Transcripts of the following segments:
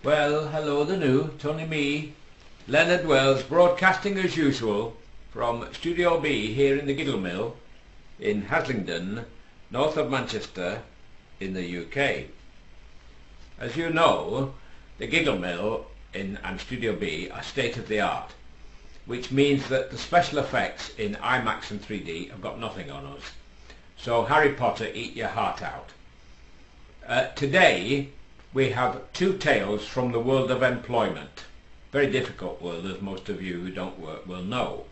Well, hello the new, Tony me, Leonard Wells, broadcasting as usual from Studio B here in the Gigglemil in Haslingden, north of Manchester in the UK. As you know, the Gigglemil and Studio B are state of the art, which means that the special effects in IMAX and 3D have got nothing on us. So Harry Potter, eat your heart out. Today we have two tales from the world of employment. Very difficult world, as most of you who don't work will know.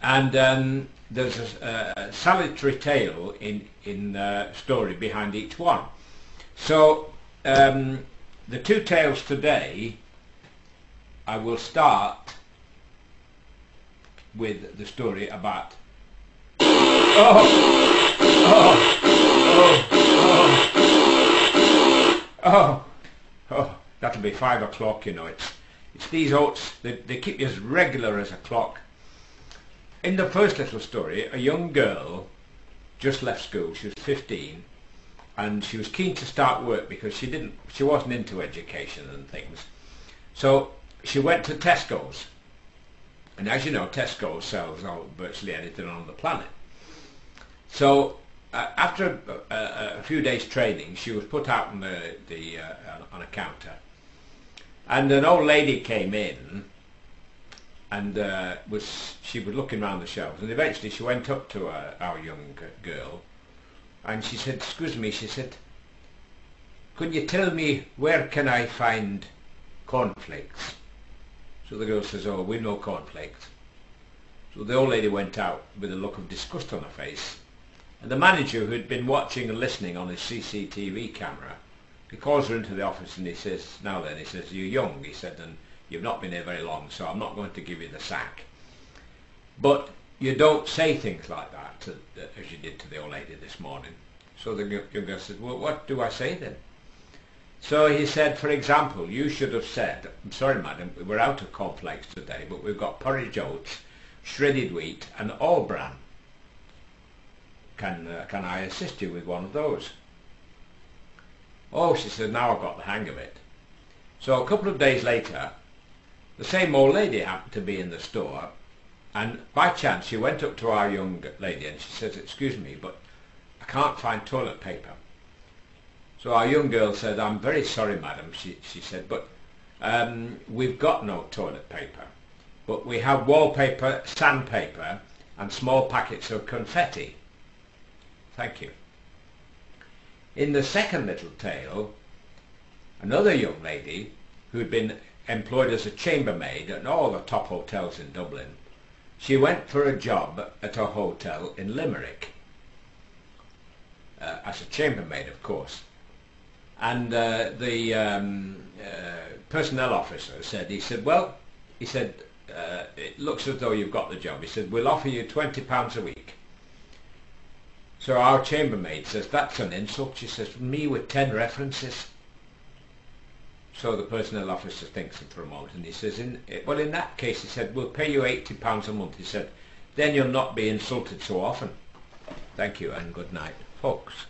And there's a salutary tale in story behind each one. So the two tales today, I will start with the story about that'll be 5 o'clock, you know. It's these oats, they keep you as regular as a clock. In the first little story, a young girl just left school. She was 15 and she was keen to start work because she wasn't into education and things. So she went to Tesco's, and as you know, Tesco sells virtually anything on the planet. So after a few days training, she was put out on on a counter, and an old lady came in, and she was looking around the shelves, and eventually she went up to our young girl, and she said, "Excuse me," she said, "could you tell me where can I find cornflakes?" So the girl says, "Oh, we know cornflakes." So the old lady went out with a look of disgust on her face. And the manager, who had been watching and listening on his CCTV camera, he calls her into the office and he says, "Now then," he says, "you're young," he said, "and you've not been here very long, so I'm not going to give you the sack. But you don't say things like that as you did to the old lady this morning." So the young girl said, "Well, what do I say then?" So he said, "For example, you should have said, 'I'm sorry, madam, we're out of cornflakes today, but we've got porridge oats, shredded wheat and all bran. Can I assist you with one of those?'" "Oh," she said, "now I've got the hang of it." So a couple of days later, the same old lady happened to be in the store, and by chance she went up to our young lady and she says, "Excuse me, but I can't find toilet paper." So our young girl said, "I'm very sorry, madam," she said, "but we've got no toilet paper, but we have wallpaper, sandpaper and small packets of confetti. Thank you." In the second little tale, another young lady who had been employed as a chambermaid at all the top hotels in Dublin, she went for a job at a hotel in Limerick, as a chambermaid, of course. And the personnel officer said, "Well," he said, "it looks as though you've got the job." He said, "We'll offer you £20 a week." So our chambermaid says, "That's an insult." She says, "Me with 10 references?" So the personnel officer thinks for a moment and he says, "Well, in that case," he said, "we'll pay you £80 a month." He said, "Then you'll not be insulted so often." Thank you and good night, folks.